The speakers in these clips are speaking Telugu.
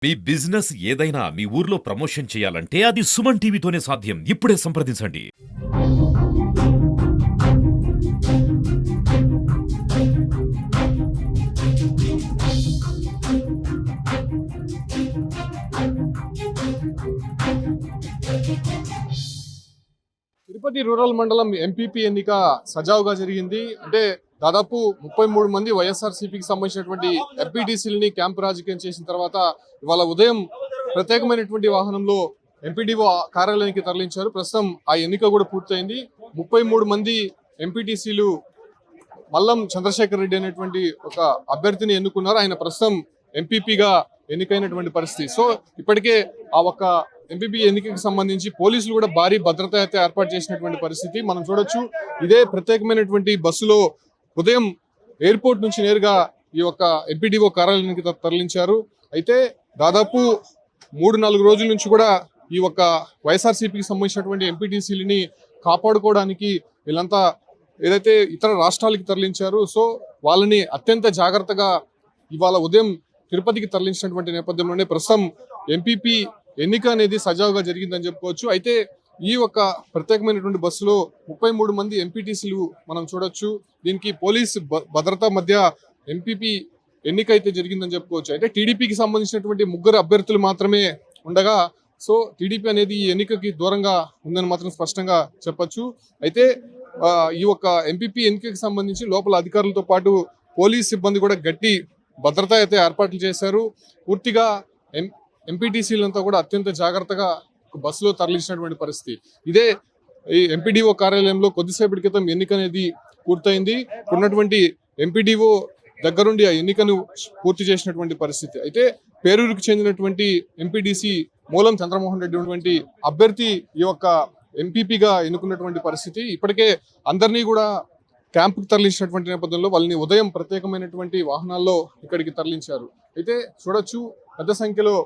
మీ బిజినెస్ ఏదైనా మీ ఊర్లో ప్రమోషన్ చేయాలంటే అది సుమన్ టీవీతోనే సాధ్యం. ఇప్పుడే సంప్రదించండి. తిరుపతి రూరల్ మండలం ఎంపీపీ ఎన్నిక సజావుగా జరిగింది. అంటే దాదాపు 33 మంది వైఎస్ఆర్సీపీకి సంబంధించినటువంటి ఎంపీటీసీలని క్యాంపు రాజకీయం చేసిన తర్వాత ఇవాళ ఉదయం ప్రత్యేకమైనటువంటి వాహనంలో ఎంపీడీఓ కార్యాలయానికి తరలించారు. ప్రస్తుతం ఆ ఎన్నిక కూడా పూర్తయింది. 33 మంది ఎంపీటీసీలు మల్లం చంద్రశేఖర్ రెడ్డి అనేటువంటి ఒక అభ్యర్థిని ఎన్నుకున్నారు. ఆయన ప్రస్తుతం ఎంపీపీగా ఎన్నికైనటువంటి పరిస్థితి. సో ఇప్పటికే ఆ ఒక్క ఎంపీపీ ఎన్నికకి సంబంధించి పోలీసులు కూడా భారీ భద్రత అయితే ఏర్పాటు చేసినటువంటి పరిస్థితి మనం చూడొచ్చు. ఇదే ప్రత్యేకమైనటువంటి బస్సులో ఉదయం ఎయిర్పోర్ట్ నుంచి నేరుగా ఈ యొక్క ఎంపీడీఓ కార్యాలయానికి తరలించారు. అయితే దాదాపు 3-4 రోజుల నుంచి కూడా ఈ యొక్క వైఎస్ఆర్సీపీకి సంబంధించినటువంటి ఎంపీటీసీలని కాపాడుకోవడానికి వీళ్ళంతా ఏదైతే ఇతర రాష్ట్రాలకి తరలించారు. సో వాళ్ళని అత్యంత జాగ్రత్తగా ఇవాళ ఉదయం తిరుపతికి తరలించినటువంటి నేపథ్యంలోనే ప్రస్తుతం ఎంపీపీ ఎన్నిక అనేది సజావుగా జరిగిందని చెప్పుకోవచ్చు. అయితే ఈ ఒక ప్రత్యేకమైనటువంటి బస్సులో 33 మంది ఎంపీటీసీలు మనం చూడొచ్చు. దీనికి పోలీస్ భద్రత మధ్య ఎంపీపీ ఎన్నిక అయితే జరిగిందని చెప్పుకోవచ్చు. అయితే టీడీపీకి సంబంధించినటువంటి 3 అభ్యర్థులు మాత్రమే ఉండగా సో టీడీపీ అనేది ఈ ఎన్నికకి దూరంగా ఉందని మాత్రం స్పష్టంగా చెప్పొచ్చు. అయితే ఈ యొక్క ఎంపీపీ ఎన్నికకి సంబంధించి లోపల అధికారులతో పాటు పోలీస్ సిబ్బంది కూడా గట్టి భద్రత అయితే ఏర్పాట్లు చేశారు. పూర్తిగా ఎంపీటీసీలంతా కూడా అత్యంత జాగ్రత్తగా బస్సులో తరలించినటువంటి పరిస్థితి. ఇదే ఈ ఎంపీడీఓ కార్యాలయంలో కొద్దిసేపటి క్రితం ఎన్నిక అనేది పూర్తయింది. ఉన్నటువంటి ఎంపీడీఓ దగ్గరుండి ఆ ఎన్నికను పూర్తి చేసినటువంటి పరిస్థితి. అయితే పేరూరుకు చెందినటువంటి ఎంపీడీసీ మూలం చంద్రమోహన్ రెడ్డి ఉన్నటువంటి అభ్యర్థి ఈ యొక్క ఎంపీపీగా ఎన్నుకున్నటువంటి పరిస్థితి. ఇప్పటికే అందరినీ కూడా క్యాంపుకి తరలించినటువంటి నేపథ్యంలో వాళ్ళని ఉదయం ప్రత్యేకమైనటువంటి వాహనాల్లో ఇక్కడికి తరలించారు. అయితే చూడొచ్చు పెద్ద సంఖ్యలో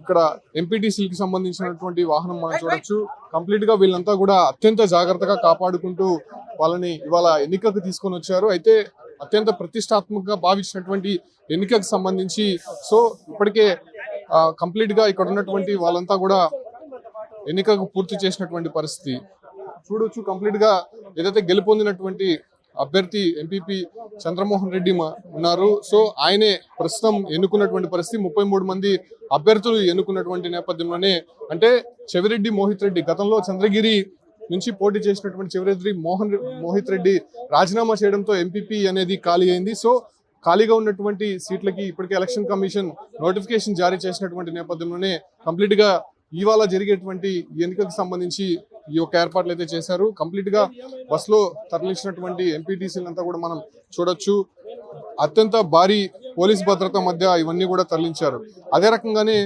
ఇక్కడ ఎంపీటీసీలకు సంబంధించినటువంటి వాహనం మనం చూడొచ్చు. కంప్లీట్ గా వీళ్ళంతా కూడా అత్యంత జాగ్రత్తగా కాపాడుకుంటూ వాళ్ళని ఇవాళ ఎన్నికకు తీసుకొని వచ్చారు. అయితే అత్యంత ప్రతిష్టాత్మకంగా భావించినటువంటి ఎన్నికకు సంబంధించి సో ఇప్పటికే కంప్లీట్ గా ఇక్కడ ఉన్నటువంటి వాళ్ళంతా కూడా ఎన్నికకు పూర్తి చేసినటువంటి పరిస్థితి చూడొచ్చు. కంప్లీట్ గా ఏదైతే గెలుపొందినటువంటి అభ్యర్థి ఎంపీపీ చంద్రమోహన్ రెడ్డి ఉన్నారు. సో ఆయనే ప్రస్తుతం ఎన్నుకున్నటువంటి పరిస్థితి. 33 మంది అభ్యర్థులు ఎన్నుకున్నటువంటి నేపథ్యంలోనే అంటే చెవిరెడ్డి మోహిత్ రెడ్డి గతంలో చంద్రగిరి నుంచి పోటీ చేసినటువంటి చెవిరెడ్డి మోహిత్ రెడ్డి రాజీనామా చేయడంతో ఎంపీపీ అనేది ఖాళీ అయింది. సో ఖాళీగా ఉన్నటువంటి సీట్లకి ఇప్పటికే ఎలక్షన్ కమిషన్ నోటిఫికేషన్ జారీ చేసినటువంటి నేపథ్యంలోనే కంప్లీట్ గా ఇవాళ జరిగేటువంటి ఎన్నికకు సంబంధించి ఈ యొక్క ఏర్పాట్లు అయితే చేశారు. కంప్లీట్ గా బస్ లో తరలించినటువంటి ఎంపీటీసీలంతా కూడా మనం చూడొచ్చు. అత్యంత భారీ పోలీస్ భద్రత మధ్య ఇవన్నీ కూడా తరలించారు. అదే రకంగానే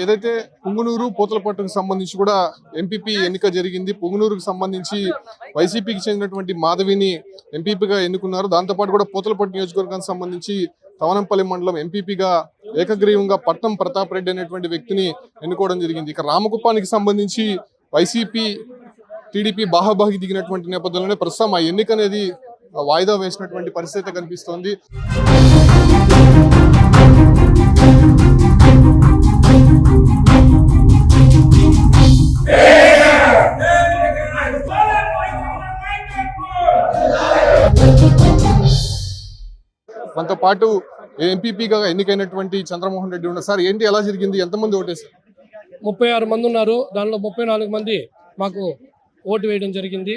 ఏదైతే పుంగునూరు పూతలపట్టుకు సంబంధించి కూడా ఎంపీపీ ఎన్నిక జరిగింది. పుంగునూరుకు సంబంధించి వైసీపీకి చెందినటువంటి మాధవిని ఎంపీపీగా ఎన్నుకున్నారు. దాంతోపాటు కూడా పూతలపట్టు నియోజకవర్గానికి సంబంధించి తవనంపల్లి మండలం ఎంపీపీగా ఏకగ్రీవంగా పట్నం ప్రతాప్ రెడ్డి అనేటువంటి వ్యక్తిని ఎన్నుకోవడం జరిగింది. ఇక రామకుప్పానికి సంబంధించి వైసీపీ టీడీపీ బాహాబాహి దిగినటువంటి నేపథ్యంలోనే ప్రస్తుతం ఆ ఎన్నిక అనేది వాయిదా వేసినటువంటి పరిస్థితి కనిపిస్తోంది. మనతో పాటు ఎంపీపీగా ఎన్నికైనటువంటి చంద్రమోహన్ రెడ్డి ఉన్నారు. సార్ ఏంటి ఎలా జరిగింది, ఎంతమంది ఓటేశారు? 36 మంది ఉన్నారు. దానిలో 34 మంది మాకు ఓటు వేయడం జరిగింది.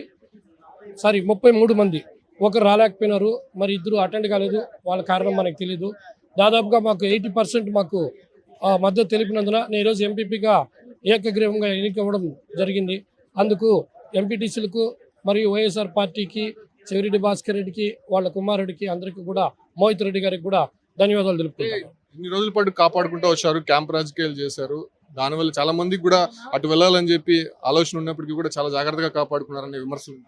33 మంది ఒకరు రాలేకపోయినారు. మరి 2 అటెండ్ కాలేదు. వాళ్ళ కారణం మనకు తెలియదు. దాదాపుగా మాకు 80% మాకు మద్దతు తెలిపినందున నేను ఈరోజు ఎంపీపీగా ఏకగ్రీవంగా ఎన్నికవ్వడం జరిగింది. అందుకు ఎంపీటీసీలకు మరియు వైఎస్ఆర్ పార్టీకి చెవిరెడ్డి భాస్కర్ రెడ్డికి వాళ్ళ కుమారుడికి అందరికీ కూడా మోహిత్ రెడ్డి గారికి కూడా ధన్యవాదాలు తెలుపుతున్నాను. ఇన్ని రోజుల పాటు కాపాడుకుంటూ వచ్చారు, క్యాంప్ రాజకీయాలు చేశారు. దానివల్ల చాలా మందికి కూడా అటు వెళ్ళాలని చెప్పి ఆలోచన ఉన్నప్పటికీ కూడా చాలా జాగ్రత్తగా కాపాడుకున్నారనే విమర్శలు.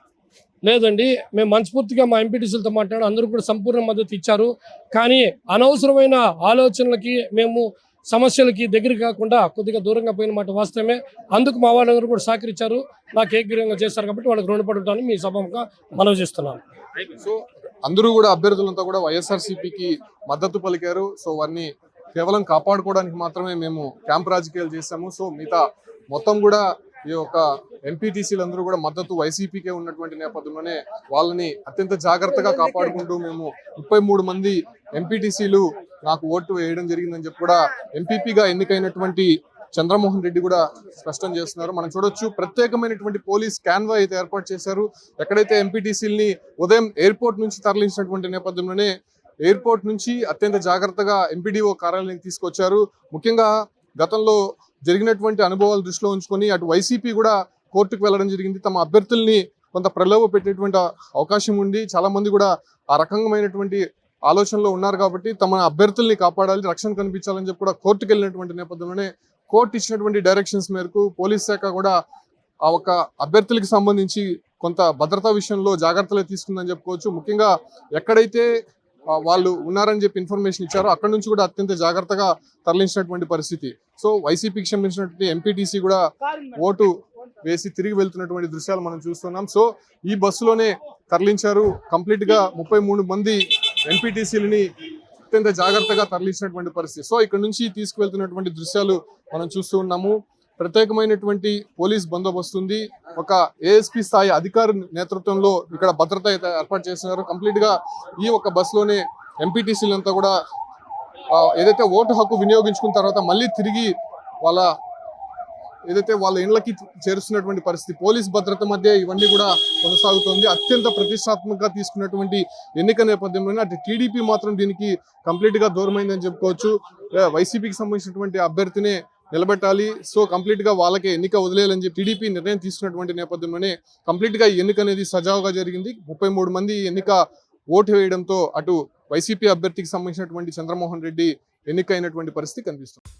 లేదండి, మేము మనస్ఫూర్తిగా మా ఎంపీటీసీలతో మాట్లాడి అందరూ కూడా సంపూర్ణ మద్దతు ఇచ్చారు. కానీ అనవసరమైన ఆలోచనలకి మేము సమస్యలకి దగ్గర కాకుండా కొద్దిగా దూరంగా పోయిన మాట వాస్తవమే. అందుకు మా వాళ్ళందరూ కూడా సహకరించారు, నాకు ఏకగ్రీవంగా చేస్తారు. కాబట్టి వాళ్ళకి రుణపడి ఉంటానని మీ సభగా మనవి చేస్తున్నాను. సో అందరూ కూడా అభ్యర్థులంతా కూడా వైఎస్ఆర్సీపీకి మద్దతు పలికారు. సో వారిని కేవలం కాపాడుకోవడానికి మాత్రమే మేము క్యాంప్ రాజకీయాలు చేశాము. సో మిగతా మొత్తం కూడా ఈ యొక్క ఎంపీటీసీలందరూ కూడా మద్దతు వైసీపీకే ఉన్నటువంటి నేపథ్యంలోనే వాళ్ళని అత్యంత జాగ్రత్తగా కాపాడుకుంటూ మేము 33 మంది ఎంపీటీసీలు నాకు ఓటు వేయడం జరిగిందని చెప్పి కూడా ఎంపీపీగా ఎన్నికైనటువంటి చంద్రమోహన్ రెడ్డి కూడా స్పష్టం చేస్తున్నారు. మనం చూడొచ్చు, ప్రత్యేకమైనటువంటి పోలీస్ క్యాన్వా అయితే ఏర్పాటు చేశారు. ఎక్కడైతే ఎంపీటీసీలని ఉదయం ఎయిర్పోర్ట్ నుంచి తరలించినటువంటి నేపథ్యంలోనే ఎయిర్పోర్ట్ నుంచి అత్యంత జాగ్రత్తగా ఎంపీడీఓ కార్యాలయానికి తీసుకొచ్చారు. ముఖ్యంగా గతంలో జరిగినటువంటి అనుభవాలు దృష్టిలో ఉంచుకొని అటు వైసీపీ కూడా కోర్టుకు వెళ్లడం జరిగింది. తమ అభ్యర్థుల్ని కొంత ప్రలోభ పెట్టేటువంటి అవకాశం ఉంది. చాలా మంది కూడా ఆ రకమైనటువంటి ఆలోచనలో ఉన్నారు కాబట్టి తమ అభ్యర్థుల్ని కాపాడాలి, రక్షణ కనిపించాలని చెప్పి కూడా కోర్టుకు వెళ్ళినటువంటి నేపథ్యంలోనే కోర్టు ఇచ్చినటువంటి డైరెక్షన్స్ మేరకు పోలీస్ శాఖ కూడా ఆ ఒక అభ్యర్థులకు సంబంధించి కొంత భద్రతా విషయంలో జాగ్రత్తలు తీసుకుందని చెప్పుకోవచ్చు. ముఖ్యంగా ఎక్కడైతే వాళ్ళు ఉన్నారని చెప్పి ఇన్ఫర్మేషన్ ఇచ్చారో అక్కడ నుంచి కూడా అత్యంత జాగ్రత్తగా తరలించినటువంటి పరిస్థితి. సో వైసీపీకి సంబంధించినటువంటి ఎంపీటీసీ కూడా ఓటు వేసి తిరిగి వెళ్తున్నటువంటి దృశ్యాలు మనం చూస్తున్నాం. సో ఈ బస్సులోనే తరలించారు. కంప్లీట్ గా 33 మంది ఎంపీటీసీలని అత్యంత జాగ్రత్తగా తరలించినటువంటి పరిస్థితి. సో ఇక్కడ నుంచి తీసుకువెళ్తున్నటువంటి దృశ్యాలు మనం చూస్తూ ఉన్నాము. ప్రత్యేకమైనటువంటి పోలీస్ బందోబస్తు ఉంది. ఒక ఏఎస్పీ స్థాయి అధికారి నేతృత్వంలో ఇక్కడ భద్రత అయితే ఏర్పాటు చేస్తున్నారు. కంప్లీట్ గా ఈ ఒక బస్సులోనే ఎంపీటీసీలంతా కూడా ఏదైతే ఓటు హక్కు వినియోగించుకున్న తర్వాత మళ్ళీ తిరిగి వాళ్ళ ఇళ్లకి చేరుస్తున్నటువంటి పరిస్థితి. పోలీస్ భద్రత మధ్య ఇవన్నీ కూడా కొనసాగుతోంది. అత్యంత ప్రతిష్టాత్మకంగా తీసుకున్నటువంటి ఎన్నిక నేపథ్యంలోనే అటు టీడీపీ మాత్రం దీనికి కంప్లీట్ గా దూరమైందని చెప్పుకోవచ్చు. వైసీపీకి సంబంధించినటువంటి అభ్యర్థినే నిలబెట్టాలి, సో కంప్లీట్ గా వాళ్ళకే ఎన్నిక వదిలేయాలని చెప్పి టీడీపీ నిర్ణయం తీసుకున్నటువంటి నేపథ్యంలోనే కంప్లీట్ గా ఈ ఎన్నిక అనేది సజావుగా జరిగింది. 33 మంది ఎన్నిక ఓటు వేయడంతో అటు వైసీపీ అభ్యర్థికి సంబంధించినటువంటి చంద్రమోహన్ రెడ్డి ఎన్నికైనటువంటి పరిస్థితి కనిపిస్తుంది.